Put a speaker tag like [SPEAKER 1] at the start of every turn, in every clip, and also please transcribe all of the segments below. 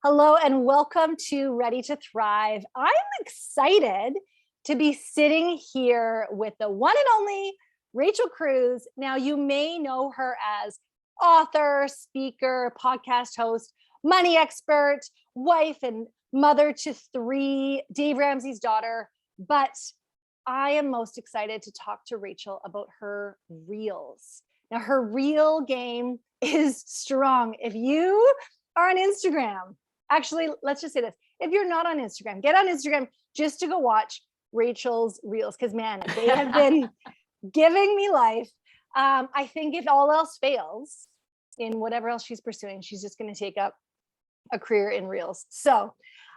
[SPEAKER 1] Hello and welcome to Ready to Thrive. I'm excited to be sitting here with the one and only Rachel Cruz. Now, you may know her as author, speaker, podcast host, money expert, wife and mother to 3, Dave Ramsey's daughter. But I am most excited to talk to Rachel about her reels. Now, her reel game is strong. If you are on Instagram, actually, let's just say this. If you're not on Instagram, get on Instagram just to go watch Rachel's reels, because man, they have been giving me life. I think if all else fails in whatever else she's pursuing, she's just going to take up a career in reels. So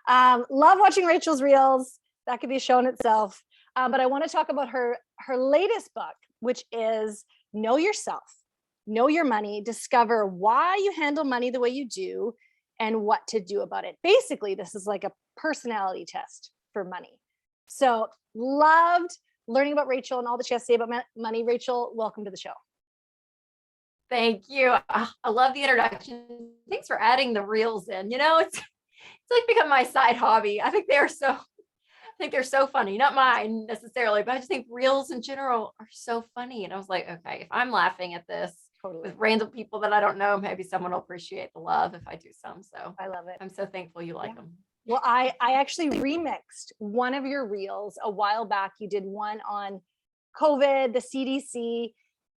[SPEAKER 1] love watching Rachel's reels. That could be a show in itself. But I want to talk about her latest book, which is Know Yourself, Know Your Money, Discover Why You Handle Money the Way You Do, and what to do about it. Basically, this is like a personality test for money. So loved learning about Rachel and all that she has to say about money. Rachel, welcome to the show.
[SPEAKER 2] Thank you. I love the introduction. Thanks for adding the reels in. You know, it's like become my side hobby. I think they're so funny. Not mine necessarily, but I just think reels in general are so funny. And I was like, okay, if I'm laughing at this with random people that I don't know, maybe someone will appreciate the love if I do some. So
[SPEAKER 1] I love it.
[SPEAKER 2] I'm so thankful you like them.
[SPEAKER 1] Well, I actually remixed one of your reels a while back. You did one on COVID, the CDC,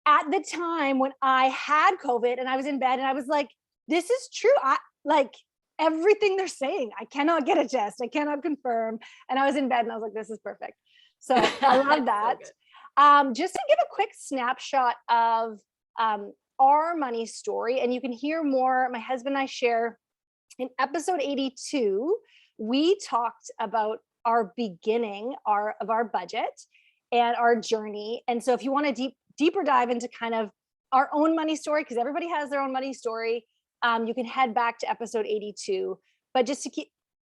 [SPEAKER 1] at the time when I had COVID and I was in bed and I was like, this is true. I like everything they're saying. I cannot get a test. I cannot confirm. And I was in bed and I was like, this is perfect. So I love that. So just to give a quick snapshot of our money story, and you can hear more. My husband and I share in episode 82, we talked about our beginning of our budget and our journey. And so if you want to deeper dive into kind of our own money story, because everybody has their own money story, you can head back to episode 82. But just to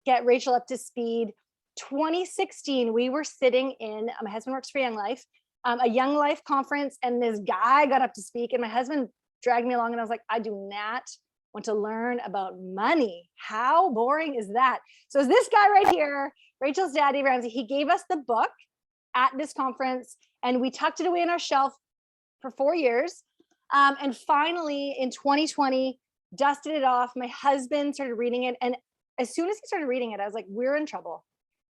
[SPEAKER 1] get Rachel up to speed, 2016, we were sitting in, my husband works for Young Life, a Young Life conference, and this guy got up to speak, and my husband dragged me along, and I was like, I do not want to learn about money. How boring is that? So this guy right here, Rachel's dad, Dave Ramsey, he gave us the book at this conference, and we tucked it away on our shelf for 4 years. And finally, in 2020, dusted it off. My husband started reading it, and as soon as he started reading it, I was like, we're in trouble.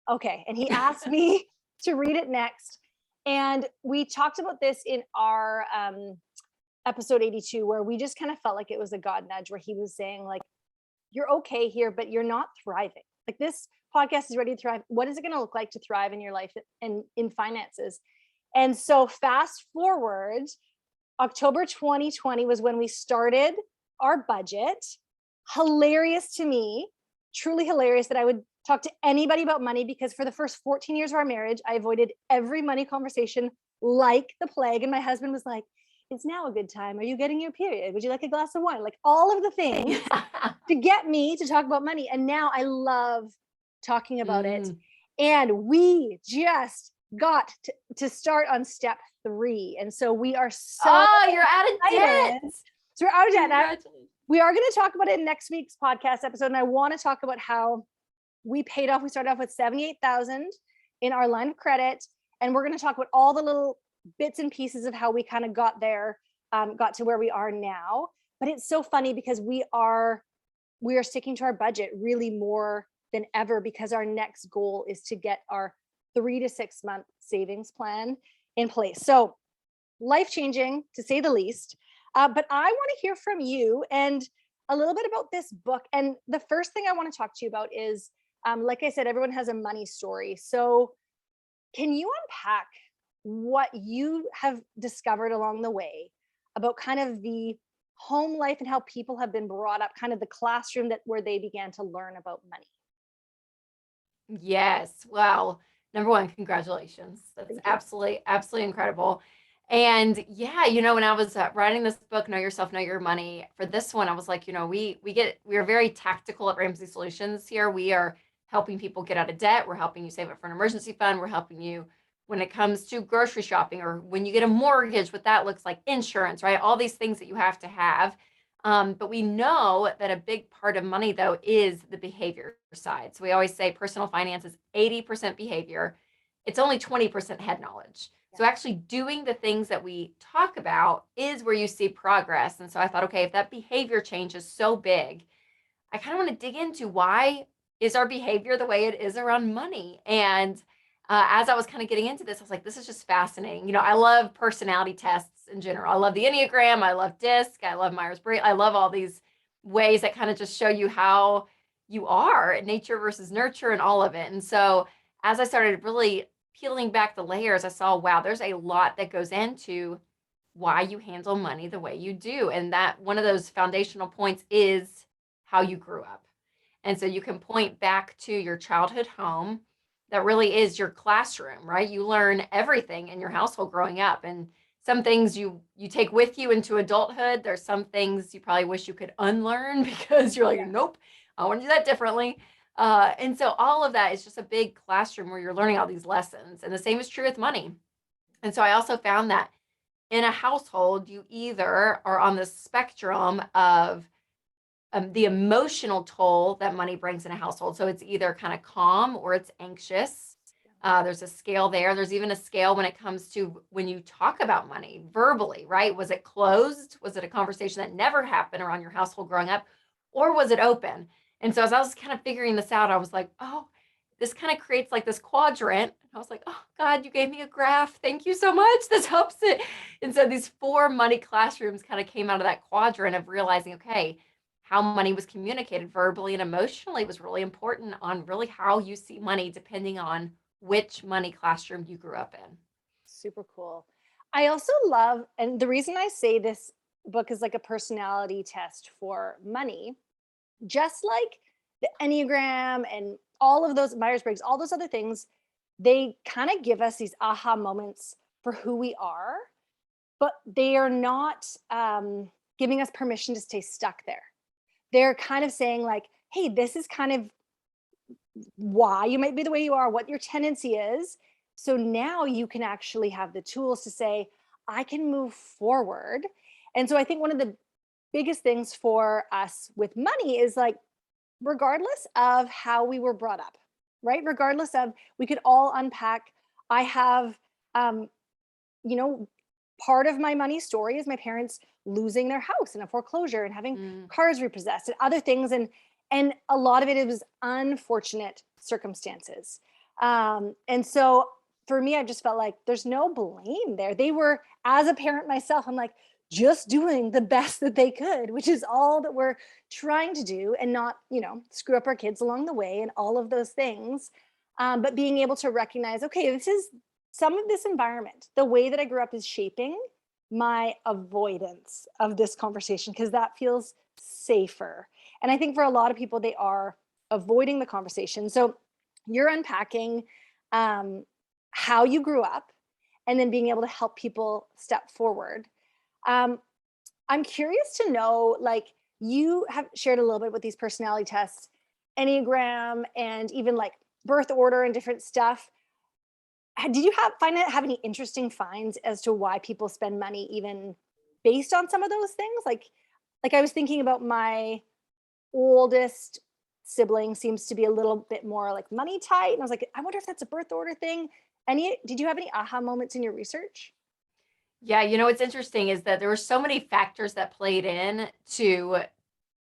[SPEAKER 1] Okay. And he asked me to read it next. And we talked about this in our episode 82, where we just kind of felt like it was a God nudge, where he was saying, like, you're okay here, but you're not thriving. Like, this podcast is Ready to Thrive. What is it going to look like to thrive in your life and in finances? And so fast forward, October 2020 was when we started our budget. Hilarious to me, truly hilarious that I would talk to anybody about money, because for the first 14 years of our marriage, I avoided every money conversation like the plague. And my husband was like, it's now a good time. Are you getting your period? Would you like a glass of wine? Like, all of the things to get me to talk about money. And now I love talking about it. And we just got to start on step 3. And so we are so
[SPEAKER 2] you're out of debt.
[SPEAKER 1] So we're out of debt. We are going to talk about it in next week's podcast episode. And I want to talk about how we started off with $78,000 in our line of credit. And we're going to talk about all the little bits and pieces of how we kind of got there, got to where we are now. But it's so funny because we are sticking to our budget really more than ever, because our next goal is to get our 3 to 6 month savings plan in place. So life-changing, to say the least. But I want to hear from you and a little bit about this book. And the first thing I want to talk to you about is, like I said, everyone has a money story. So can you unpack what you have discovered along the way about kind of the home life and how people have been brought up, kind of the classroom where they began to learn about money?
[SPEAKER 2] Yes. Wow. Number one, congratulations. That's absolutely incredible. And yeah, when I was writing this book, Know Yourself, Know Your Money, for this one, I was like, we are very tactical at Ramsey Solutions here. We are helping people get out of debt. We're helping you save up for an emergency fund. We're helping you when it comes to grocery shopping, or when you get a mortgage, what that looks like, insurance, right? All these things that you have to have. But we know that a big part of money, though, is the behavior side. So we always say personal finance is 80% behavior. It's only 20% head knowledge. So actually doing the things that we talk about is where you see progress. And so I thought, okay, if that behavior change is so big, I kind of want to dig into why is our behavior the way it is around money. And as I was kind of getting into this, I was like, this is just fascinating. You know, I love personality tests in general. I love the Enneagram. I love DISC. I love Myers-Briggs. I love all these ways that kind of just show you how you are, nature versus nurture, and all of it. And so as I started really peeling back the layers, I saw, wow, there's a lot that goes into why you handle money the way you do. And that one of those foundational points is how you grew up. And so you can point back to your childhood home that really is your classroom, right? You learn everything in your household growing up, and some things you take with you into adulthood. There's some things you probably wish you could unlearn because you're like, nope, I want to do that differently. And so all of that is just a big classroom where you're learning all these lessons. And the same is true with money. And so I also found that in a household, you either are on the spectrum of the emotional toll that money brings in a household. So it's either kind of calm or it's anxious. There's a scale there. There's even a scale when it comes to when you talk about money verbally, right? Was it closed? Was it a conversation that never happened around your household growing up? Or was it open? And so as I was kind of figuring this out, I was like, oh, this kind of creates like this quadrant. I was like, oh God, you gave me a graph. Thank you so much. This helps it. And so these 4 money classrooms kind of came out of that quadrant of realizing, okay, how money was communicated verbally and emotionally was really important on really how you see money, depending on which money classroom you grew up in.
[SPEAKER 1] Super cool. I also love, and the reason I say this book is like a personality test for money, just like the Enneagram and all of those Myers-Briggs, all those other things, they kind of give us these aha moments for who we are, but they are not giving us permission to stay stuck there. They're kind of saying like, hey, this is kind of why you might be the way you are, what your tendency is. So now you can actually have the tools to say, I can move forward. And so I think one of the biggest things for us with money is like, regardless of how we were brought up, right? Regardless of, we could all unpack. I have, you know, part of my money story is my parents losing their house in a foreclosure and having cars repossessed and other things. And a lot of it was unfortunate circumstances. And so for me, I just felt like there's no blame there. They were, as a parent myself, I'm like, just doing the best that they could, which is all that we're trying to do, and not, you know, screw up our kids along the way and all of those things. But being able to recognize, okay, this is some of this environment, the way that I grew up is shaping my avoidance of this conversation because that feels safer. And I think for a lot of people, they are avoiding the conversation. So you're unpacking how you grew up and then being able to help people step forward. I'm curious to know, like, you have shared a little bit with these personality tests, Enneagram, and even like birth order and different stuff. Did you have any interesting finds as to why people spend money even based on some of those things? Like I was thinking about my oldest sibling seems to be a little bit more like money tight. And I was like, I wonder if that's a birth order thing. Did you have any aha moments in your research?
[SPEAKER 2] Yeah, you know, what's interesting is that there were so many factors that played in to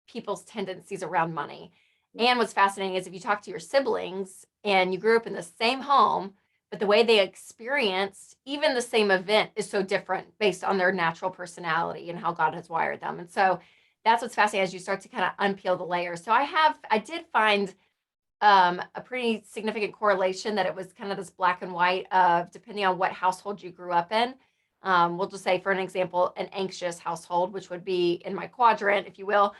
[SPEAKER 2] people's tendencies around money. And what's fascinating is if you talk to your siblings and you grew up in the same home, but the way they experienced even the same event is so different based on their natural personality and how God has wired them. And so that's what's fascinating as you start to kind of unpeel the layers. So I did find a pretty significant correlation that it was kind of this black and white of depending on what household you grew up in. We'll just say, for an example, an anxious household, which would be in my quadrant, if you will,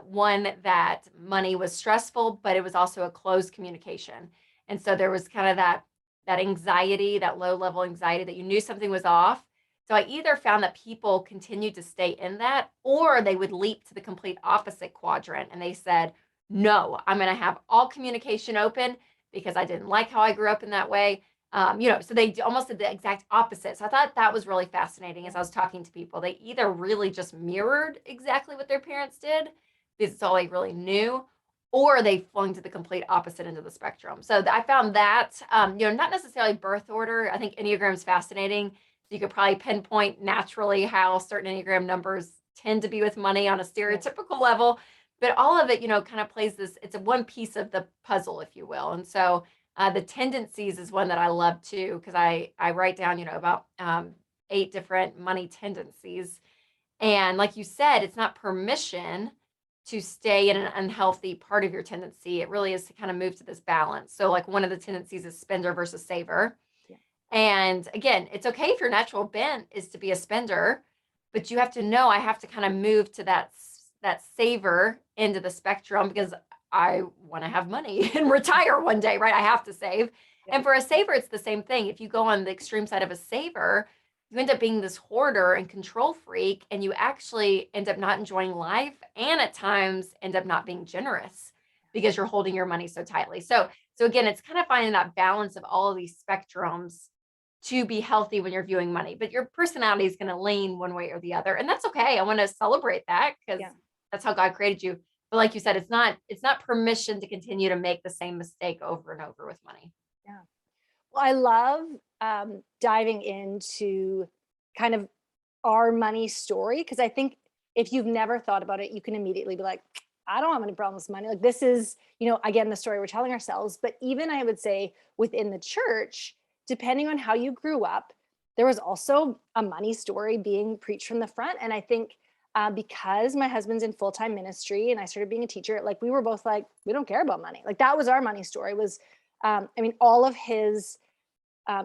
[SPEAKER 2] one that money was stressful, but it was also a closed communication. And so there was kind of that anxiety, that low level anxiety that you knew something was off. So I either found that people continued to stay in that, or they would leap to the complete opposite quadrant. And they said, no, I'm going to have all communication open because I didn't like how I grew up in that way. So they almost did the exact opposite. So I thought that was really fascinating as I was talking to people. They either really just mirrored exactly what their parents did, because it's all they really knew, or they flung to the complete opposite end of the spectrum. So I found that, not necessarily birth order. I think Enneagram is fascinating. So you could probably pinpoint naturally how certain Enneagram numbers tend to be with money on a stereotypical level, but all of it, kind of plays this, it's a one piece of the puzzle, if you will. And so the tendencies is one that I love too, because I write down, about 8 different money tendencies. And like you said, it's not permission to stay in an unhealthy part of your tendency. It really is to kind of move to this balance. So like one of the tendencies is spender versus saver.
[SPEAKER 1] Yeah.
[SPEAKER 2] And again, it's okay if your natural bent is to be a spender, but you have to know I have to kind of move to that saver end of the spectrum, because I want to have money and retire one day, right? I have to save.
[SPEAKER 1] Yeah.
[SPEAKER 2] And for a saver, it's the same thing. If you go on the extreme side of a saver, you end up being this hoarder and control freak, and you actually end up not enjoying life, and at times end up not being generous because you're holding your money so tightly. So again, it's kind of finding that balance of all of these spectrums to be healthy when you're viewing money, but your personality is going to lean one way or the other. And that's okay. I want to celebrate that, because that's how God created you. But like you said, it's not permission to continue to make the same mistake over and over with money.
[SPEAKER 1] Yeah. Well, I love diving into kind of our money story, because I think if you've never thought about it, you can immediately be like, I don't have any problems with money. Like, this is, again, the story we're telling ourselves. But even I would say within the church, depending on how you grew up, there was also a money story being preached from the front. And I think because my husband's in full-time ministry and I started being a teacher, like, we were both like, we don't care about money. Like, that was our money story. Was all of his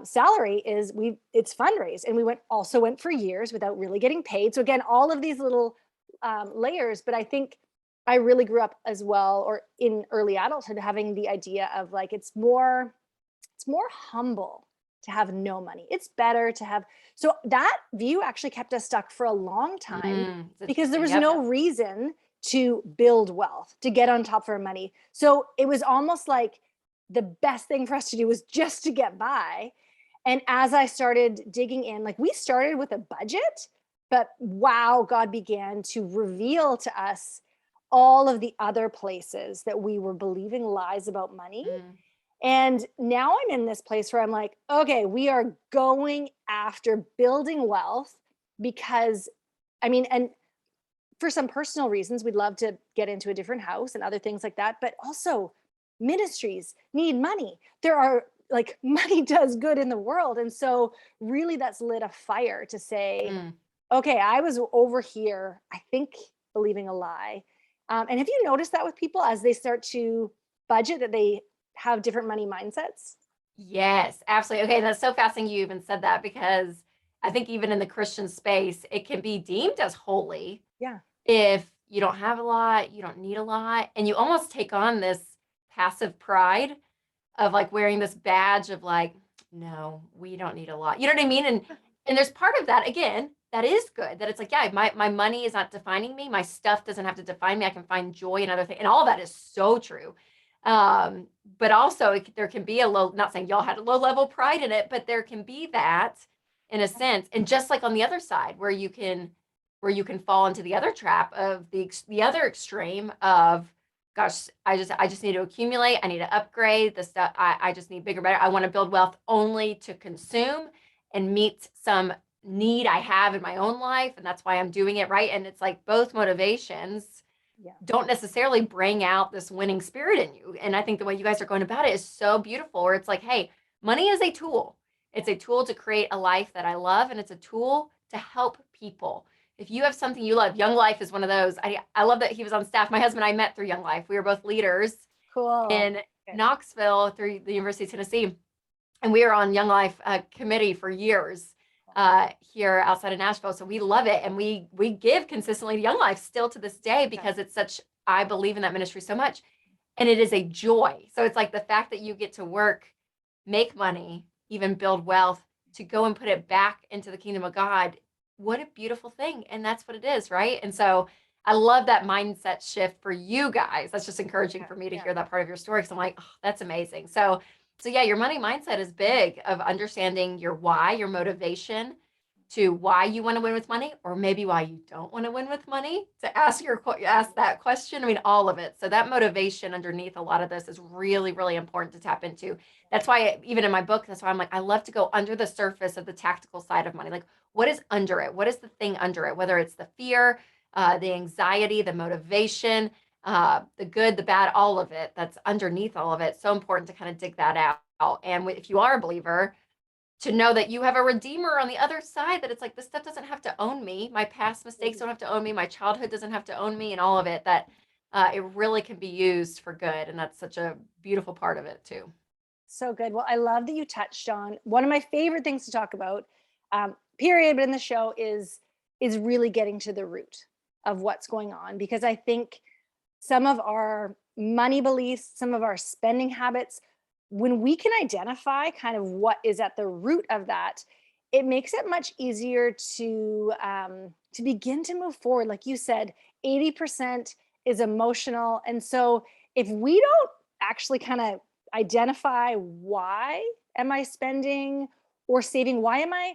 [SPEAKER 1] salary it's fundraised, and we went for years without really getting paid. So again, all of these little layers. But I think I really grew up as well, or in early adulthood, having the idea of like, it's more humble to have no money. It's better to have. So that view actually kept us stuck for a long time, because there was no reason to build wealth, to get on top of our money. So it was almost like the best thing for us to do was just to get by. And as I started digging in, like, we started with a budget, but wow, God began to reveal to us all of the other places that we were believing lies about money. And now I'm in this place where I'm like, okay, we are going after building wealth, because and for some personal reasons, we'd love to get into a different house and other things like that. But also, ministries need money. There are, like, money does good in the world. And so really that's lit a fire to say, okay, I was over here, I think, believing a lie. And have you noticed that with people as they start to budget, that they have different money mindsets?
[SPEAKER 2] Yes, absolutely. Okay, that's so fascinating you even said that, because I think even in the Christian space, it can be deemed as holy.
[SPEAKER 1] Yeah.
[SPEAKER 2] If you don't have a lot, you don't need a lot, and you almost take on this passive pride of like wearing this badge of like, no, we don't need a lot. You know what I mean? And there's part of that, again, that is good, that it's like, yeah, my money is not defining me. My stuff doesn't have to define me. I can find joy in other things. And all that is so true. But also there can be not saying y'all had a low level pride in it, but there can be that in a sense. And just like on the other side, where you can fall into the other trap of the other extreme of, gosh, I just need to accumulate. I need to upgrade the stuff. I just need bigger, better. I want to build wealth only to consume and meet some need I have in my own life. And that's why I'm doing it. Right. And it's like both motivations don't necessarily bring out this winning spirit in you. And I think the way you guys are going about it is so beautiful, where it's like, hey, money is a tool. It's a tool to create a life that I love. And it's a tool to help people. If you have something you love, Young Life is one of those. I love that he was on staff. My husband and I met through Young Life. We were both leaders in Knoxville through the University of Tennessee. And we were on Young Life committee for years here outside of Nashville. So we love it. And we give consistently to Young Life still to this day, because it's I believe in that ministry so much. And it is a joy. So it's like the fact that you get to work, make money, even build wealth, to go and put it back into the kingdom of God. What a beautiful thing. And that's what it is, right? And so I love that mindset shift for you guys. That's just encouraging for me to hear that part of your story, because I'm like, oh, that's amazing. So So yeah, your money mindset is big of understanding your why, your motivation to why you want to win with money, or maybe why you don't want to win with money. To ask that question. I mean, all of it. So that motivation underneath a lot of this is really, really important to tap into. That's why even in my book, that's why I'm like, I love to go under the surface of the tactical side of money. Like, what is under it? What is the thing under it? Whether it's the fear, the anxiety, the motivation, the good, the bad, all of it that's underneath all of it. So important to kind of dig that out. And if you are a believer, to know that you have a redeemer on the other side, that it's like, this stuff doesn't have to own me. My past mistakes don't have to own me. My childhood doesn't have to own me, and all of it, that it really can be used for good. And that's such a beautiful part of it too.
[SPEAKER 1] So good. Well, I love that you touched on one of my favorite things to talk about, period, but in the show is really getting to the root of what's going on, because I think some of our money beliefs, some of our spending habits, when we can identify kind of what is at the root of that, it makes it much easier to begin to move forward. Like you said, 80% is emotional, and so if we don't actually kind of identify why am I spending or saving, why am I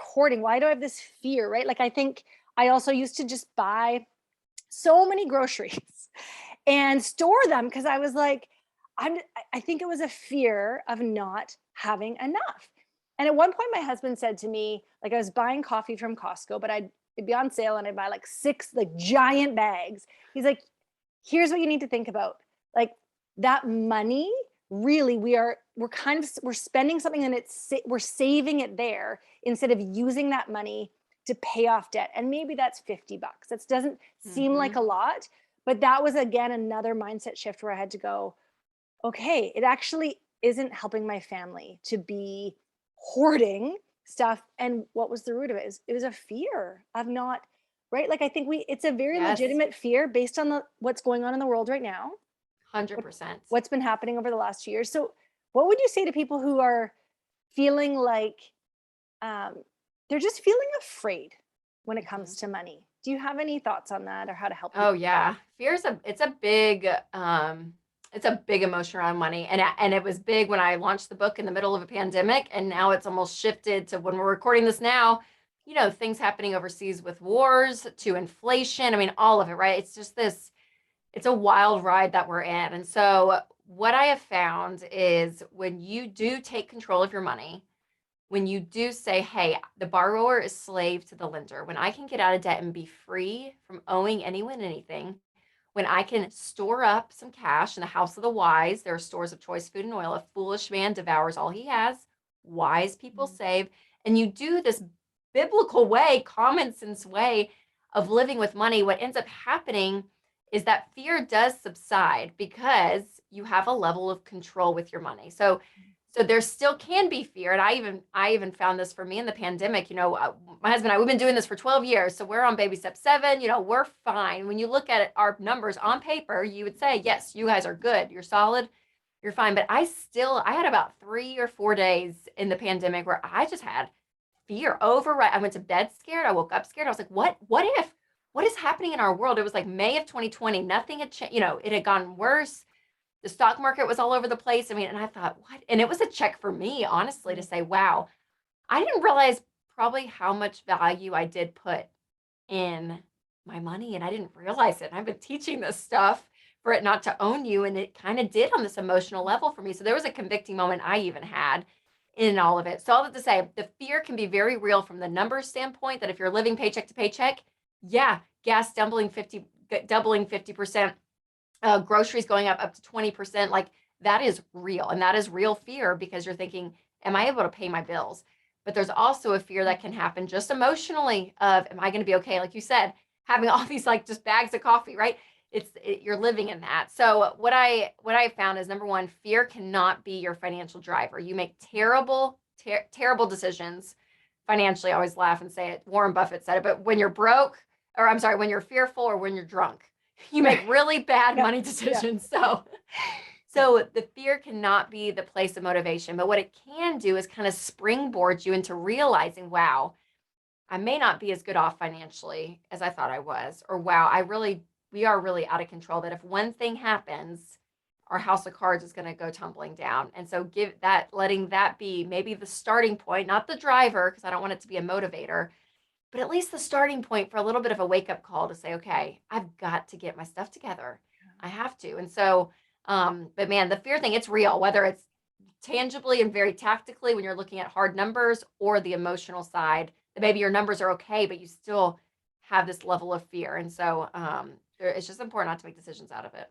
[SPEAKER 1] hoarding, why do I have this fear, right? Like I think I also used to just buy so many groceries and store them because I was like, I think it was a fear of not having enough. And at one point, my husband said to me, like I was buying coffee from Costco, but it'd be on sale and I'd buy like 6 like giant bags. He's like, here's what you need to think about. Like that money, really, we're spending something and we're saving it there instead of using that money to pay off debt. And maybe that's $50. That doesn't seem like a lot, but that was again another mindset shift where I had to go, okay, it actually isn't helping my family to be hoarding stuff. And what was the root of it? It was a fear of not, right? Like I think it's a very
[SPEAKER 2] Yes,
[SPEAKER 1] legitimate fear based on what's going on in the world right now,
[SPEAKER 2] 100%.
[SPEAKER 1] what's been happening over the last 2 years. So what would you say to people who are feeling like um, they're just feeling afraid when it comes to money? Do you have any thoughts on that or how to help people?
[SPEAKER 2] Oh yeah, it's a big emotion around money, and it was big when I launched the book in the middle of a pandemic, and now it's almost shifted to when we're recording this now. You know, things happening overseas with wars to inflation. I mean, all of it, right? It's just this. It's a wild ride that we're in, and so what I have found is when you do take control of your money, when you do say, hey, the borrower is slave to the lender, when I can get out of debt and be free from owing anyone anything, when I can store up some cash in the house of the wise, there are stores of choice food and oil. A foolish man devours all he has. Wise people save. And you do this biblical way, common sense way of living with money. What ends up happening is that fear does subside because you have a level of control with your money. So there still can be fear, and I even found this for me in the pandemic. You know, my husband and I, we've been doing this for 12 years, so we're on baby step 7. You know, we're fine. When you look at it, our numbers on paper, you would say, yes, you guys are good, you're solid, you're fine. But I had about 3 or 4 days in the pandemic where I just had fear override. I went to bed scared. I woke up scared. I was like, what is happening in our world? It was like May of 2020. Nothing had changed. You know, it had gotten worse. The stock market was all over the place. I mean, and I thought, what? And it was a check for me, honestly, to say, wow, I didn't realize probably how much value I did put in my money, and I didn't realize it. And I've been teaching this stuff for it not to own you, and it kind of did on this emotional level for me. So there was a convicting moment I even had in all of it. So all that to say, the fear can be very real from the numbers standpoint, that if you're living paycheck to paycheck, yeah, gas doubling 50%, groceries going up to 20%, like that is real. And that is real fear, because you're thinking, am I able to pay my bills? But there's also a fear that can happen just emotionally of, am I going to be okay? Like you said, having all these like just bags of coffee, right? You're living in that. So what I found is, number one, fear cannot be your financial driver. You make terrible decisions financially. I always laugh and say it. Warren Buffett said it, but when you're broke, or I'm sorry, when you're fearful or when you're drunk, you make really bad money decisions. So the fear cannot be the place of motivation, but what it can do is kind of springboard you into realizing, wow, I may not be as good off financially as I thought I was, or wow, we are really out of control. That if one thing happens, our house of cards is going to go tumbling down. And so letting that be maybe the starting point, not the driver, because I don't want it to be a motivator, but at least the starting point for a little bit of a wake up call to say, okay, I've got to get my stuff together. I have to. And so, but man, the fear thing, it's real, whether it's tangibly and very tactically when you're looking at hard numbers, or the emotional side that maybe your numbers are okay, but you still have this level of fear. And so it's just important not to make decisions out of it.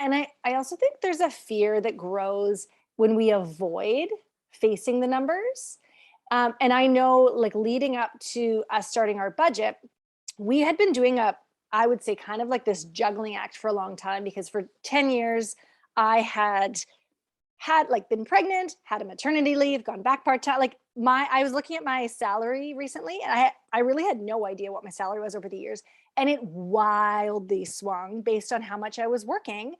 [SPEAKER 1] And I also think there's a fear that grows when we avoid facing the numbers. And I know, like, leading up to us starting our budget, we had been doing I would say, kind of like this juggling act for a long time, because for 10 years, I had like been pregnant, had a maternity leave, gone back part-time. Like, I was looking at my salary recently, and I really had no idea what my salary was over the years. And it wildly swung based on how much I was working,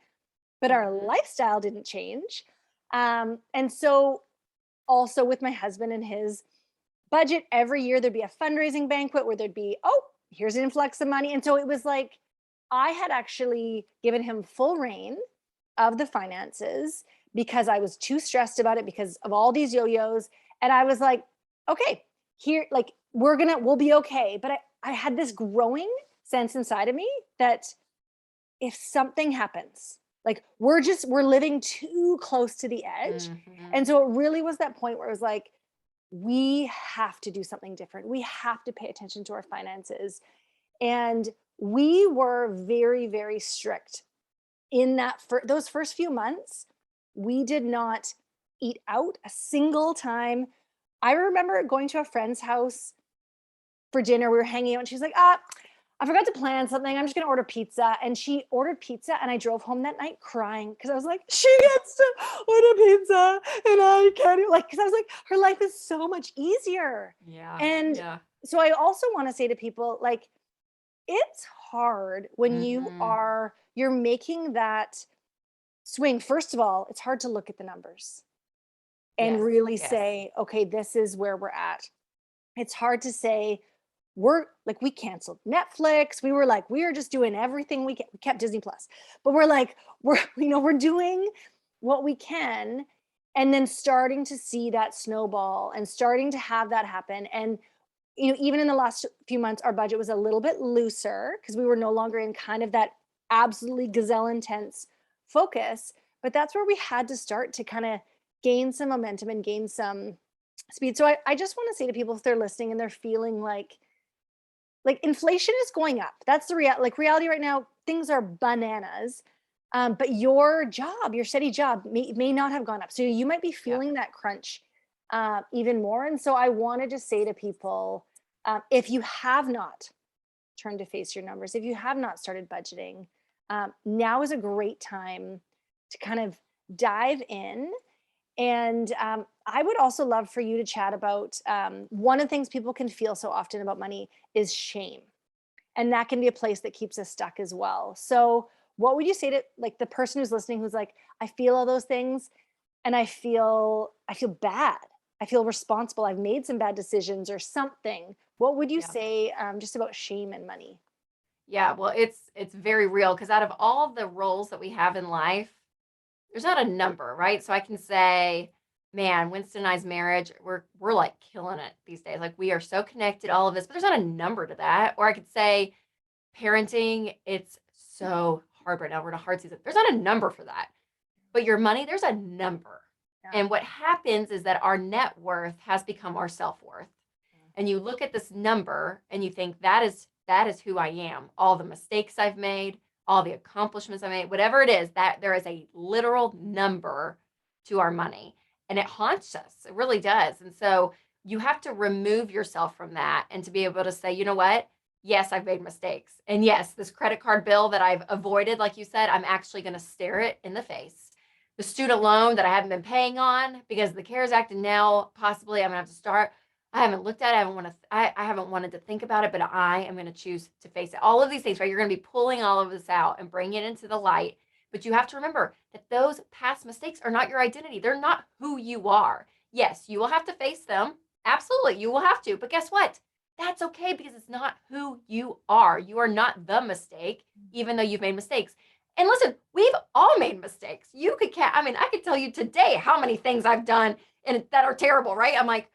[SPEAKER 1] but our lifestyle didn't change. And so also with my husband and his budget, every year there'd be a fundraising banquet where there'd be, oh, here's an influx of money. And so it was like, I had actually given him full reign of the finances because I was too stressed about it because of all these yo-yos. And I was like, okay, here, like, we'll be okay. But I had this growing sense inside of me that if something happens, like, we're living too close to the edge. And so it really was that point where it was like, we have to do something different. We have to pay attention to our finances. And we were very, very strict in that. For those first few months, we did not eat out a single time. I remember going to a friend's house for dinner. We were hanging out, and she's like, I forgot to plan something. I'm just going to order pizza. And she ordered pizza, and I drove home that night crying because I was like, she gets to order pizza and I can't do, like, because I was like, her life is so much easier.
[SPEAKER 2] Yeah.
[SPEAKER 1] And so I also want to say to people, like, it's hard when you're making that swing. First of all, it's hard to look at the numbers and really say, okay, this is where we're at. It's hard to say, we canceled Netflix. We were just doing everything we kept Disney Plus, but we're doing what we can, and then starting to see that snowball and starting to have that happen. And, even in the last few months, our budget was a little bit looser because we were no longer in kind of that absolutely gazelle intense focus, but that's where we had to start to kind of gain some momentum and gain some speed. So I just want to say to people, if they're listening and they're feeling like inflation is going up. That's the reality right now. Things are bananas. But your steady job may not have gone up. So you might be feeling that crunch even more. And so I wanted to say to people, if you have not turned to face your numbers, if you have not started budgeting, now is a great time to kind of dive in. And I would also love for you to chat about one of the things people can feel so often about money is shame. And that can be a place that keeps us stuck as well. So what would you say to, like, the person who's listening, who's like, I feel all those things and I feel bad. I feel responsible. I've made some bad decisions or something. What would you say just about shame and money?
[SPEAKER 2] Yeah, well, it's very real, because out of all the roles that we have in life, there's not a number, right? So I can say, man, Winston and I's marriage, we're like killing it these days. Like, we are so connected, all of this, but there's not a number to that. Or I could say parenting, it's so hard right now. We're in a hard season. There's not a number for that. But your money, there's a number. Yeah. And what happens is that our net worth has become our self-worth. And you look at this number and you think, that is who I am. All the mistakes I've made, all the accomplishments I made, whatever it is, that there is a literal number to our money, and it haunts us. It really does. And so you have to remove yourself from that and to be able to say, you know what? Yes, I've made mistakes. And yes, this credit card bill that I've avoided, like you said, I'm actually going to stare it in the face. The student loan that I haven't been paying on because of the CARES Act, and now possibly I'm going to have to start. I haven't looked at it. I haven't wanted to think about it, but I am going to choose to face it. All of these things, right? You're going to be pulling all of this out and bringing it into the light. But you have to remember that those past mistakes are not your identity. They're not who you are. Yes, you will have to face them. Absolutely, you will have to. But guess what? That's okay, because it's not who you are. You are not the mistake, even though you've made mistakes. And listen, we've all made mistakes. You could, I mean, I could tell you today how many things I've done and that are terrible, right? I'm like,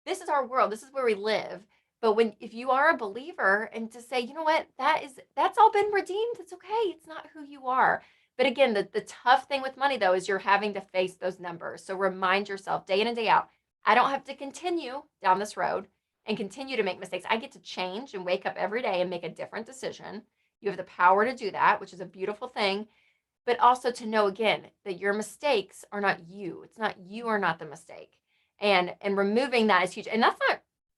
[SPEAKER 2] this is our world. This is where we live. But if you are a believer and to say, you know what, that's all been redeemed. It's okay. It's not who you are. But again, the tough thing with money though is you're having to face those numbers. So remind yourself day in and day out, I don't have to continue down this road and continue to make mistakes. I get to change and wake up every day and make a different decision. You have the power to do that, which is a beautiful thing. But also to know again that your mistakes are not you. It's not you are not the mistake. And removing that is huge. And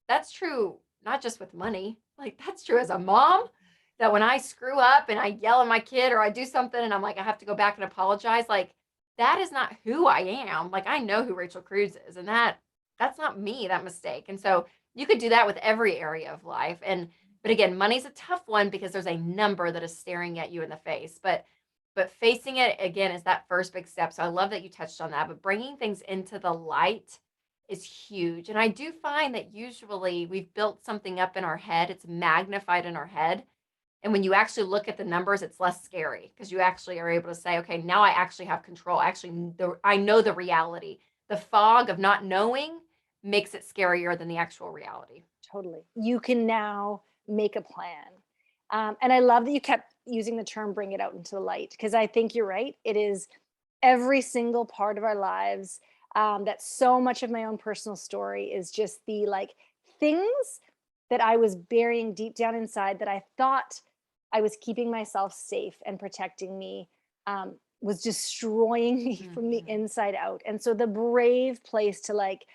[SPEAKER 2] that's true not just with money. Like that's true as a mom, that when I screw up and I yell at my kid or I do something and I'm like, I have to go back and apologize, like that is not who I am. Like I know who Rachel Cruz is, and that's not me, that mistake. And so you could do that with every area of life. But again, money's a tough one because there's a number that is staring at you in the face. But facing it again is that first big step. So I love that you touched on that. But bringing things into the light is huge. And I do find that usually we've built something up in our head, it's magnified in our head. And when you actually look at the numbers, it's less scary because you actually are able to say, okay, now I actually have control. I know the reality. The fog of not knowing makes it scarier than the actual reality.
[SPEAKER 1] Totally. You can now make a plan. And I love that you kept using the term bring it out into the light, because I think you're right. It is every single part of our lives. That so much of my own personal story is just the like things that I was burying deep down inside that I thought I was keeping myself safe and protecting me, was destroying me from the inside out. And so the brave place to like,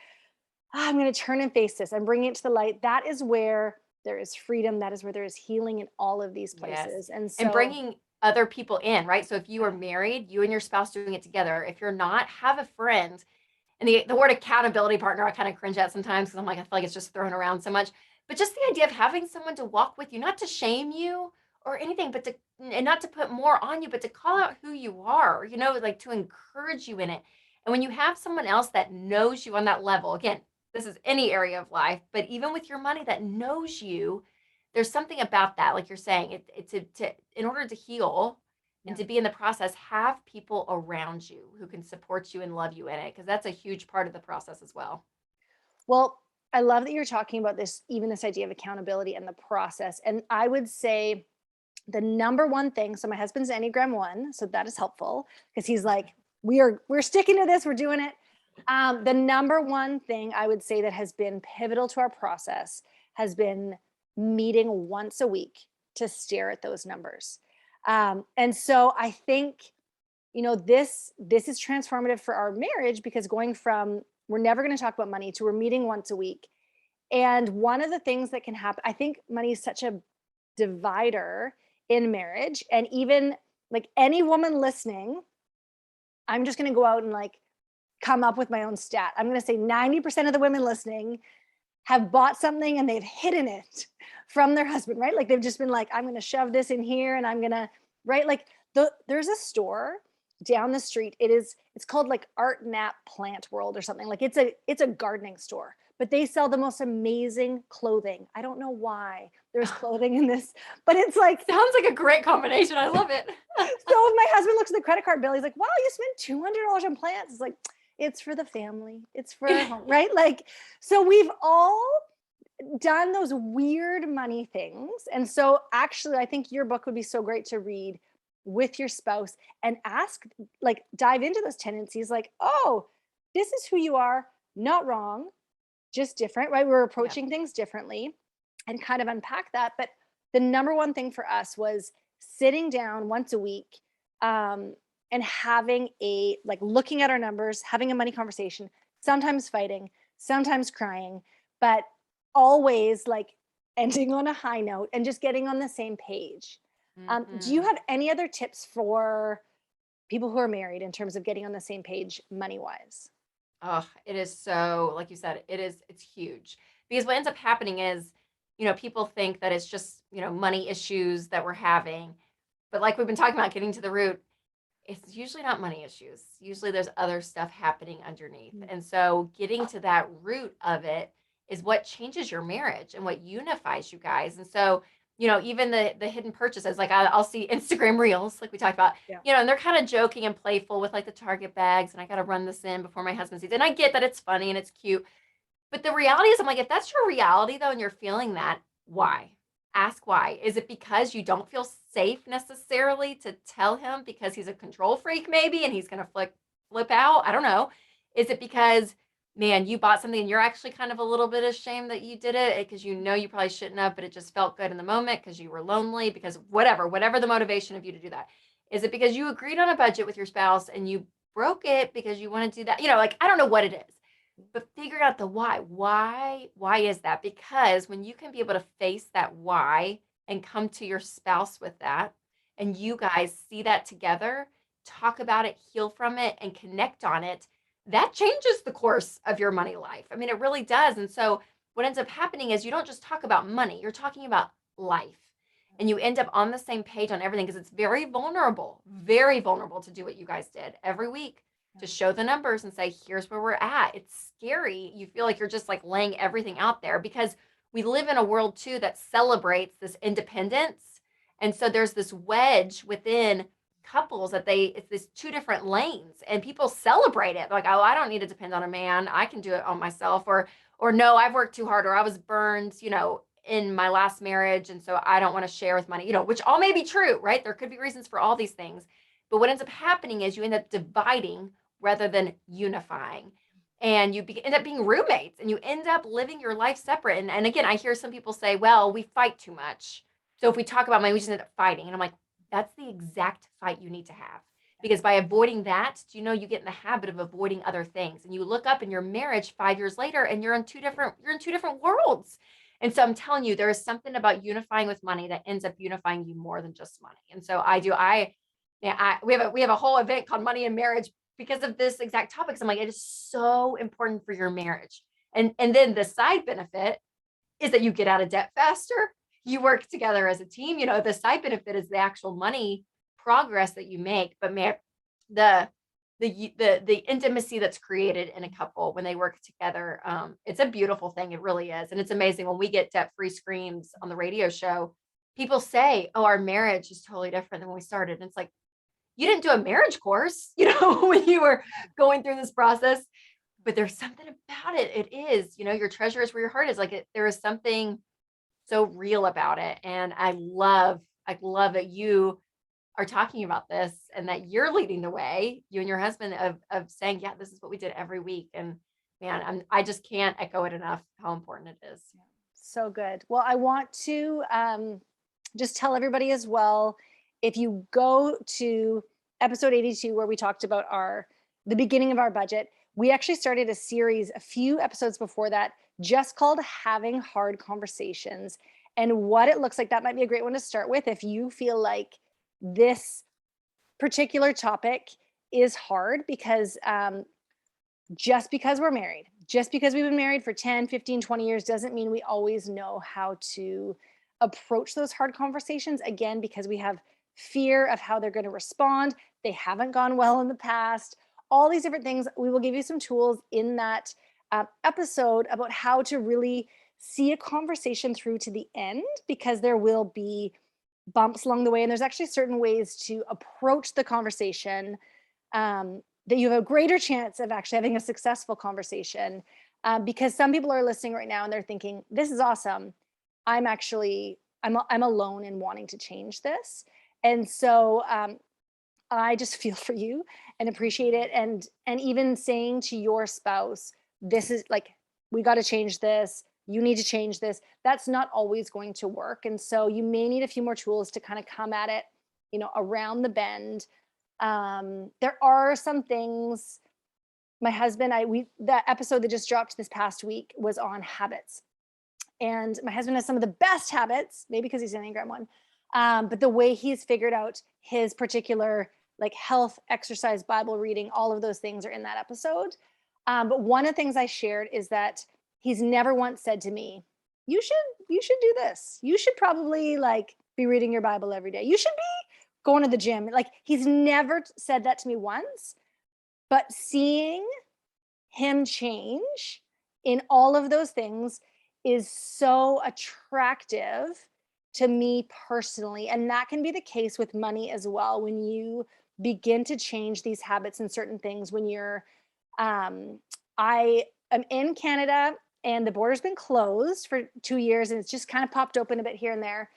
[SPEAKER 1] I'm going to turn and face this and bring it to the light. That is where there is freedom. That is where there is healing in all of these places.
[SPEAKER 2] Yes.
[SPEAKER 1] And
[SPEAKER 2] And
[SPEAKER 1] so,
[SPEAKER 2] bringing other people in, right? So if you are married, you and your spouse doing it together. If you're not, have a friend. And the word accountability partner, I kind of cringe at sometimes because I'm like, I feel like it's just thrown around so much. But just the idea of having someone to walk with you, not to shame you or anything, and not to put more on you, but to call out who you are, like to encourage you in it. And when you have someone else that knows you on that level, again, this is any area of life, but even with your money that knows you, there's something about that. Like you're saying, it's in order to heal and to be in the process, have people around you who can support you and love you in it, because that's a huge part of the process as well.
[SPEAKER 1] well, I love that you're talking about this, even this idea of accountability and the process. And I would say the number one thing, so my husband's Enneagram 1, so that is helpful because he's like, we're sticking to this, we're doing it. The number one thing I would say that has been pivotal to our process has been meeting once a week to stare at those numbers. And so I think, this is transformative for our marriage, because going from we're never going to talk about money to we're meeting once a week. And one of the things that can happen, I think money is such a divider in marriage. And even like any woman listening, I'm just going to go out and like come up with my own stat. I'm going to say 90% of the women listening have bought something and they've hidden it from their husband, right? Like they've just been like, I'm going to shove this in here and I'm going to, right? Like there's a store down the street. It's called like Art Nap Plant World or something. Like it's a gardening store, but they sell the most amazing clothing. I don't know why there's clothing in this, but it's like,
[SPEAKER 2] sounds like a great combination. I love it.
[SPEAKER 1] So if my husband looks at the credit card bill, he's like, wow, you spent $200 on plants. It's like, it's for the family. It's for our home, right? Like, so we've all done those weird money things. And so actually, I think your book would be so great to read with your spouse and ask, like, dive into those tendencies, like, oh, this is who you are, not wrong, just different, right? We're approaching things differently, and kind of unpack that. But the number one thing for us was sitting down once a week, and having looking at our numbers, having a money conversation, sometimes fighting, sometimes crying, but always like ending on a high note and just getting on the same page. Do you have any other tips for people who are married in terms of getting on the same page money-wise?
[SPEAKER 2] Oh, it is so, like you said, it's huge, because what ends up happening is, people think that it's just, money issues that we're having. But like we've been talking about, getting to the root, it's usually not money issues. Usually there's other stuff happening underneath. And so getting to that root of it is what changes your marriage and what unifies you guys. And so even the hidden purchases, like I'll see Instagram reels, like we talked about,
[SPEAKER 1] Yeah.
[SPEAKER 2] and they're kind of joking and playful with like the Target bags, and I got to run this in before my husband sees it. And I get that it's funny and it's cute. But the reality is, I'm like, if that's your reality though, and you're feeling that, why? Ask why. Is it because you don't feel safe necessarily to tell him because he's a control freak maybe and he's going to flip out? I don't know. Is it because, man, you bought something and you're actually kind of a little bit ashamed that you did it because you probably shouldn't have, but it just felt good in the moment because you were lonely, because whatever the motivation of you to do that. Is it because you agreed on a budget with your spouse and you broke it because you want to do that? Like, I don't know what it is, but figure out the why. Why is that? Because when you can be able to face that why and come to your spouse with that, and you guys see that together, talk about it, heal from it, and connect on it, that changes the course of your money life. I mean, it really does. And so what ends up happening is you don't just talk about money, you're talking about life. And you end up on the same page on everything, because it's very vulnerable to do what you guys did every week, to show the numbers and say, here's where we're at. It's scary. You feel like you're just like laying everything out there, because we live in a world too that celebrates this independence. And so there's this wedge within couples that it's this two different lanes, and people celebrate it like, oh, I don't need to depend on a man. I can do it on myself. Or no, I've worked too hard, or I was burned, in my last marriage. And so I don't want to share with money, which all may be true, right? There could be reasons for all these things. But what ends up happening is you end up dividing rather than unifying. And you end up being roommates, and you end up living your life separate. And again, I hear some people say, well, we fight too much. So if we talk about money, we just end up fighting. And I'm like, that's the exact fight you need to have. Because by avoiding that, you get in the habit of avoiding other things. And you look up in your marriage 5 years later and you're in two different worlds. And so I'm telling you, there is something about unifying with money that ends up unifying you more than just money. And so we have a whole event called Money and Marriage because of this exact topic. So I'm like, it is so important for your marriage. And then the side benefit is that you get out of debt faster. You work together as a team. The side benefit is the actual money progress that you make. But man, the intimacy that's created in a couple when they work together, it's a beautiful thing. It really is. And it's amazing when we get debt-free screams on the radio show, people say, oh, our marriage is totally different than when we started. And it's like, you didn't do a marriage course, when you were going through this process, but there's something about it. It is, your treasure is where your heart is. Like there is something so real about it. And I love that you are talking about this and that you're leading the way, you and your husband, of saying, yeah, this is what we did every week. And man, I just can't echo it enough how important it is.
[SPEAKER 1] So good. Well, I want to just tell everybody as well, if you go to episode 82, where we talked about the beginning of our budget, we actually started a series a few episodes before that, just called Having Hard Conversations, and what it looks like. That might be a great one to start with if you feel like this particular topic is hard, because just because we're married, just because we've been married for 10, 15, 20 years doesn't mean we always know how to approach those hard conversations, again, because we have fear of how they're going to respond. They haven't gone well in the past. All these different things. We will give you some tools in that episode about how to really see a conversation through to the end, because there will be bumps along the way. And there's actually certain ways to approach the conversation that you have a greater chance of actually having a successful conversation. Because some people are listening right now and they're thinking, this is awesome. I'm alone in wanting to change this. And so I just feel for you and appreciate it. And even saying to your spouse, this is like, we got to change this. You need to change this. That's not always going to work. And so you may need a few more tools to kind of come at it, around the bend. There are some things, my husband, the episode that just dropped this past week was on habits. And my husband has some of the best habits, maybe because he's an Enneagram one. But the way he's figured out his particular like health, exercise, Bible reading, all of those things are in that episode. But one of the things I shared is that he's never once said to me, you should do this. You should probably like be reading your Bible every day. You should be going to the gym. Like he's never said that to me once, but seeing him change in all of those things is so attractive to me personally. And that can be the case with money as well. When you begin to change these habits and certain things, when you're, I am in Canada and the border's been closed for 2 years and it's just kind of popped open a bit here and there.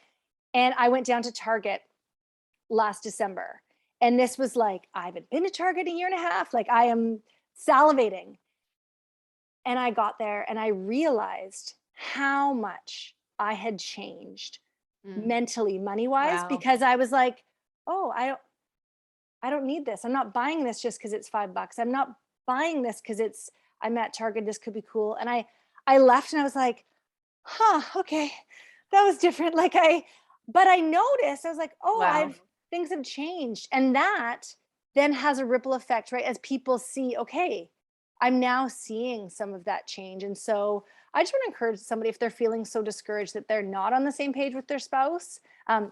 [SPEAKER 1] And I went down to Target last December. And this was like, I haven't been to Target a year and a half. Like I am salivating. And I got there and I realized how much I had changed mentally, money wise,
[SPEAKER 2] Wow.
[SPEAKER 1] because I was like, oh, I don't need this. I'm not buying this just because it's $5. I'm not buying this because I'm at Target. This could be cool. And I left and I was like, huh, okay, that was different. But I noticed, I was like, oh,
[SPEAKER 2] Wow.
[SPEAKER 1] things have changed. And that then has a ripple effect, right? As people see, okay, I'm now seeing some of that change. And so I just want to encourage somebody, if they're feeling so discouraged that they're not on the same page with their spouse,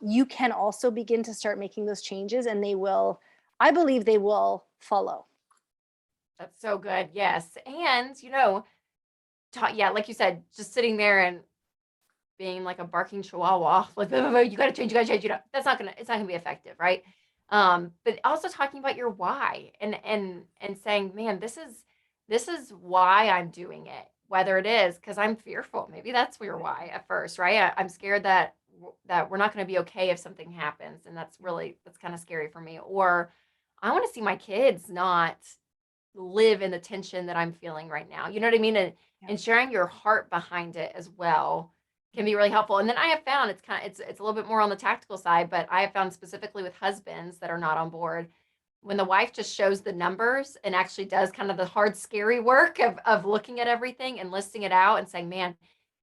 [SPEAKER 1] you can also begin to start making those changes and I believe they will follow.
[SPEAKER 2] That's so good. Yes. And, yeah, like you said, just sitting there and being like a barking chihuahua, like, you got to change, you got to change, it's not gonna be effective. Right. But also talking about your why and saying, man, this is why I'm doing it, whether it is because I'm fearful. Maybe that's your why at first, right? I'm scared that we're not going to be okay if something happens. And that's kind of scary for me. Or I want to see my kids not live in the tension that I'm feeling right now. You know what I mean?
[SPEAKER 1] Yeah.
[SPEAKER 2] And sharing your heart behind it as well can be really helpful. And then I have found it's a little bit more on the tactical side, but I have found specifically with husbands that are not on board, when the wife just shows the numbers and actually does kind of the hard, scary work of looking at everything and listing it out and saying, man,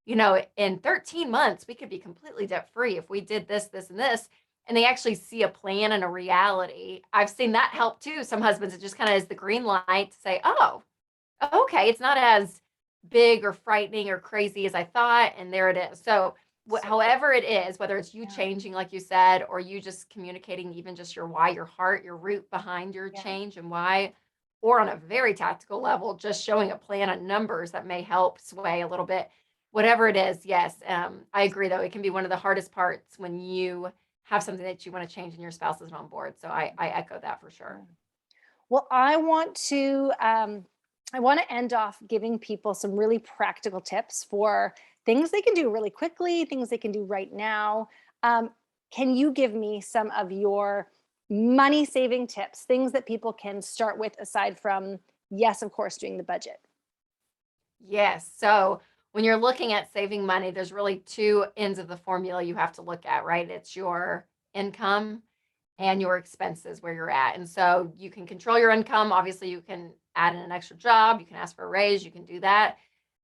[SPEAKER 2] in 13 months, we could be completely debt free if we did this, this, and this. And they actually see a plan and a reality. I've seen that help too. Some husbands, it just kind of is the green light to say, oh, okay, it's not as big or frightening or crazy as I thought. And there it is. So however it is, whether it's you changing, like you said, or you just communicating even just your why, your heart, your root behind your change and why, or on a very tactical level, just showing a plan of numbers that may help sway a little bit, whatever it is. Yes. I agree though. It can be one of the hardest parts when you have something that you want to change and your spouse isn't on board. So I echo that for sure.
[SPEAKER 1] Well, I want to end off giving people some really practical tips for things they can do really quickly, things they can do right now. Can you give me some of your money saving tips, things that people can start with aside from, yes, of course, doing the budget?
[SPEAKER 2] Yes. So when you're looking at saving money, there's really two ends of the formula you have to look at, right? It's your income and your expenses where you're at. And so you can control your income. Obviously, you can add in an extra job, you can ask for a raise, you can do that.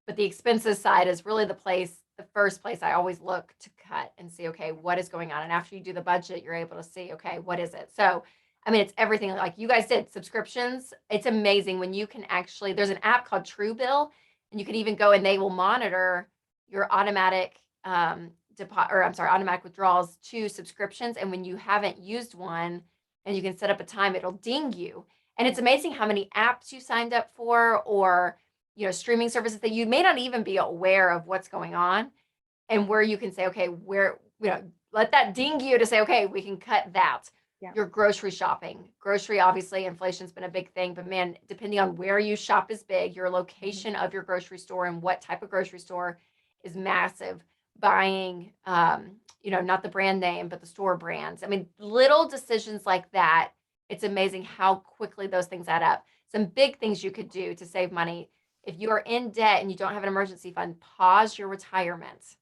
[SPEAKER 2] But the expenses side is really the first place I always look to cut and see, okay, what is going on? And after you do the budget, you're able to see, okay, what is it? So, I mean, it's everything like you guys did, subscriptions. It's amazing when you can actually, there's an app called Truebill, and you can even go and they will monitor your automatic automatic withdrawals to subscriptions. And when you haven't used one and you can set up a time, it'll ding you. And it's amazing how many apps you signed up for or, streaming services that you may not even be aware of what's going on, and where you can say, okay, let that ding you to say, okay, we can cut that.
[SPEAKER 1] Yeah.
[SPEAKER 2] Your grocery shopping. Grocery, obviously, inflation's been a big thing, but man, depending on where you shop is big. Your location of your grocery store and what type of grocery store is massive. Buying, not the brand name, but the store brands. I mean, little decisions like that. It's amazing how quickly those things add up. Some big things you could do to save money. If you are in debt and you don't have an emergency fund, pause your retirement.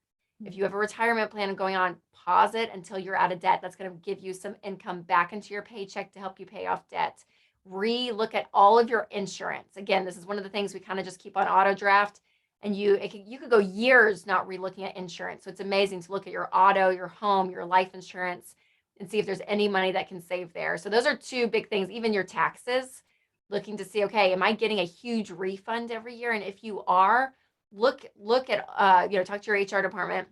[SPEAKER 2] If you have a retirement plan going on, pause it until you're out of debt. That's going to give you some income back into your paycheck to help you pay off debt. Re-look at all of your insurance. Again, this is one of the things we kind of just keep on auto draft. And you could go years not re-looking at insurance. So it's amazing to look at your auto, your home, your life insurance, and see if there's any money that can save there. So those are two big things. Even your taxes, looking to see, okay, am I getting a huge refund every year? And if you are, look at talk to your HR department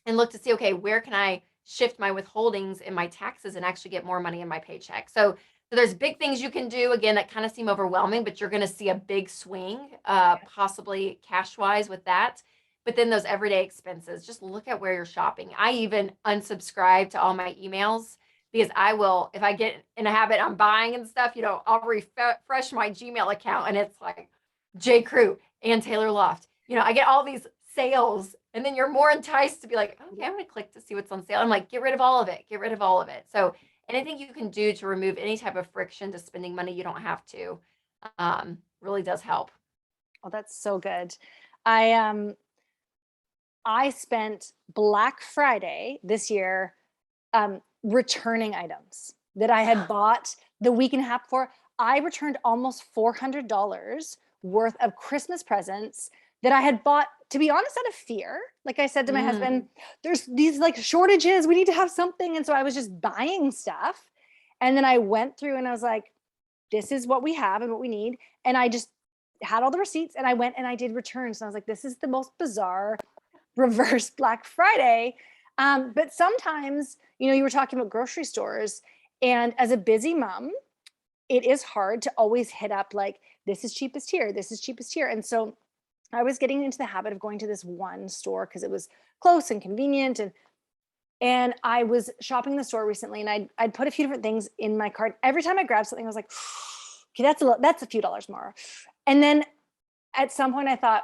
[SPEAKER 2] and look to see, okay, where can I shift my withholdings in my taxes and actually get more money in my paycheck? So there's big things you can do, again, that kind of seem overwhelming, but you're going to see a big swing, possibly cash wise with that. But then those everyday expenses, just look at where you're shopping. I even unsubscribe to all my emails because I will, if I get in a habit, I'm buying and stuff, I'll refresh my Gmail account and it's like J. Crew and Taylor Loft. I get all these sales and then you're more enticed to be like, okay, I'm going to click to see what's on sale. I'm like, get rid of all of it. Get rid of all of it. So anything you can do to remove any type of friction to spending money you don't have to really does help.
[SPEAKER 1] Oh, that's so good. I spent Black Friday this year returning items that I had bought the week and a half before. I returned almost $400 worth of Christmas presents that I had bought, to be honest, out of fear. Like I said to my husband, there's these like shortages, we need to have something. And so I was just buying stuff. And then I went through and I was like, this is what we have and what we need. And I just had all the receipts and I went and I did returns. And I was like, this is the most bizarre reverse Black Friday. But sometimes, you were talking about grocery stores, and as a busy mom, it is hard to always hit up like, this is cheapest here, this is cheapest here. And so I was getting into the habit of going to this one store because it was close and convenient. And I was shopping in the store recently, and I'd put a few different things in my cart. Every time I grabbed something, I was like, okay, that's a few dollars more. And then at some point I thought,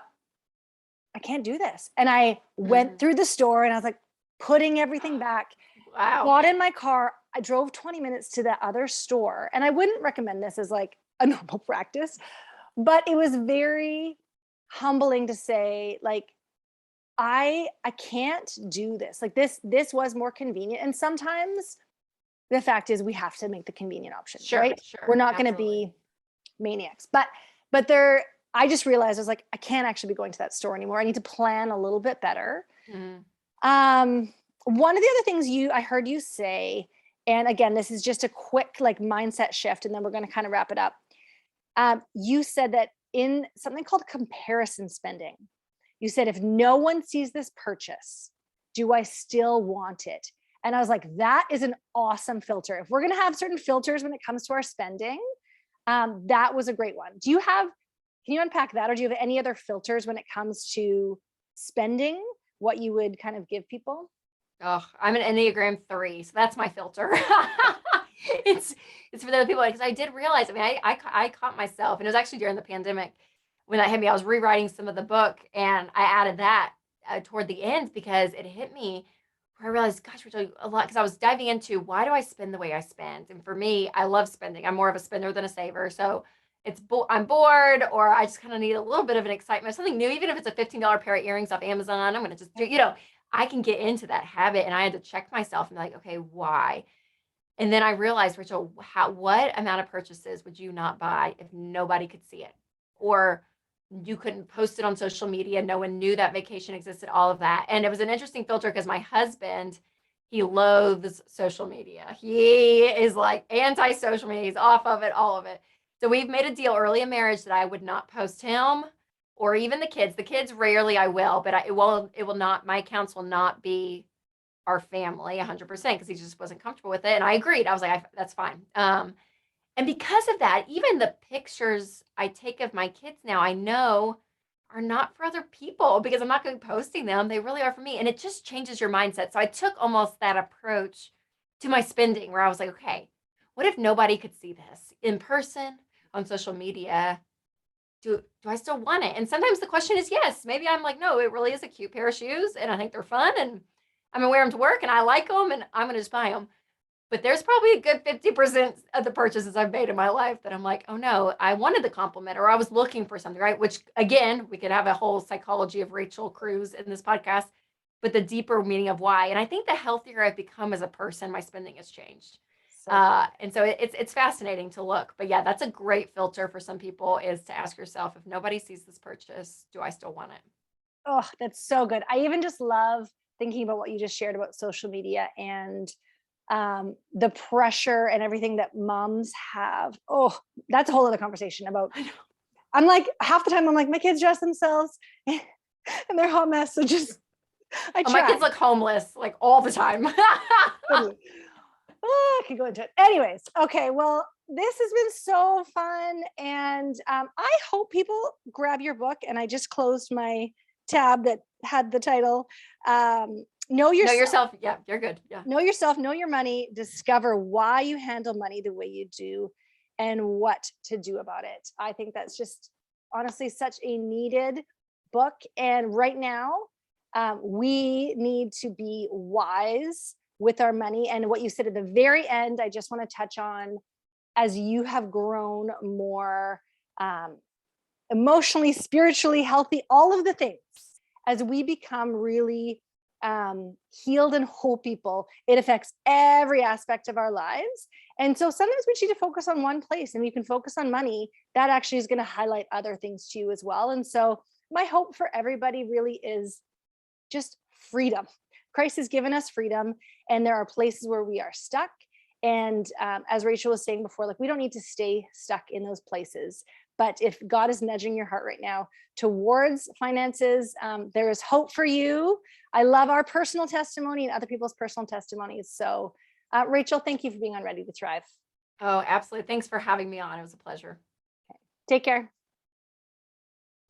[SPEAKER 1] I can't do this. And I went through the store and I was like, putting everything back, got in my car. I drove 20 minutes to the other store. And I wouldn't recommend this as like a normal practice, but it was very humbling to say, like, I can't do this. Like this was more convenient. And sometimes the fact is we have to make the convenient option, right?
[SPEAKER 2] Sure.
[SPEAKER 1] We're not going to be maniacs, but I just realized I was like, I can't actually be going to that store anymore. I need to plan a little bit better. One of the other things I heard you say, and again, this is just a quick like mindset shift, and then we're going to kind of wrap it up. You said that in something called comparison spending, you said, if no one sees this purchase, do I still want it? And I was like, that is an awesome filter. If we're going to have certain filters when it comes to our spending, that was a great one. Can you unpack that? Or do you have any other filters when it comes to spending, what you would kind of give people?
[SPEAKER 2] Oh, I'm an Enneagram 3, so that's my filter. It's for the other people, because I did realize, I caught myself, and it was actually during the pandemic when that hit me. I was rewriting some of the book, and I added that toward the end because it hit me where I realized, gosh, we're doing a lot, because I was diving into why do I spend the way I spend? And for me, I love spending. I'm more of a spender than a saver. So I'm bored, or I just kind of need a little bit of an excitement, something new, even if it's a $15 pair of earrings off Amazon. I'm going to just do, I can get into that habit, and I had to check myself and be like, okay, why? And then I realized, Rachel, what amount of purchases would you not buy if nobody could see it? Or you couldn't post it on social media. No one knew that vacation existed, all of that. And it was an interesting filter because my husband, he loathes social media. He is like anti-social media. He's off of it, all of it. So we've made a deal early in marriage that I would not post him or even the kids. The kids rarely I will, but it will not, my accounts will not be our family 100% because he just wasn't comfortable with it. And I agreed. I was like, that's fine. And because of that, even the pictures I take of my kids now, I know are not for other people because I'm not going to be posting them. They really are for me. And it just changes your mindset. So I took almost that approach to my spending where I was like, okay, what if nobody could see this in person on social media? Do I still want it? And sometimes the question is yes. Maybe I'm like, no, it really is a cute pair of shoes and I think they're fun and I'm going to wear them to work and I like them and I'm going to just buy them. But there's probably a good 50% of the purchases I've made in my life that I'm like, oh no, I wanted the compliment or I was looking for something, right? Which again, we could have a whole psychology of Rachel Cruz in this podcast, but the deeper meaning of why. And I think the healthier I've become as a person, my spending has changed. And so it's fascinating to look, but yeah, that's a great filter for some people is to ask yourself, if nobody sees this purchase, do I still want it?
[SPEAKER 1] Oh, that's so good. I even just love thinking about what you just shared about social media and the pressure and everything that moms have. Oh, that's a whole other conversation about, I'm like, half the time I'm like, my kids dress themselves and they're a hot mess. So just,
[SPEAKER 2] my kids look homeless like all the time.
[SPEAKER 1] I could go into it. Anyways, okay. Well, this has been so fun. And I hope people grab your book. And I just closed my tab that had the title. Know
[SPEAKER 2] Know
[SPEAKER 1] yourself.
[SPEAKER 2] yourself. Yeah, you're good. Yeah.
[SPEAKER 1] Know yourself, know your money, discover why you handle money the way you do and what to do about it. I think that's just honestly such a needed book. And right now, we need to be wise with our money. And what you said at the very end, I just want to touch on, as you have grown more emotionally, spiritually healthy, all of the things, as we become really healed and whole people, it affects every aspect of our lives. And so sometimes we need to focus on one place, and you can focus on money. That actually is going to highlight other things to you as well. And so my hope for everybody really is just freedom. Christ has given us freedom, and there are places where we are stuck. And as Rachel was saying before, like, we don't need to stay stuck in those places. But if God is nudging your heart right now towards finances, there is hope for you. I love our personal testimony and other people's personal testimonies. So Rachel, thank you for being on Ready to Thrive.
[SPEAKER 2] Oh, absolutely. Thanks for having me on. It was a pleasure.
[SPEAKER 1] Take care.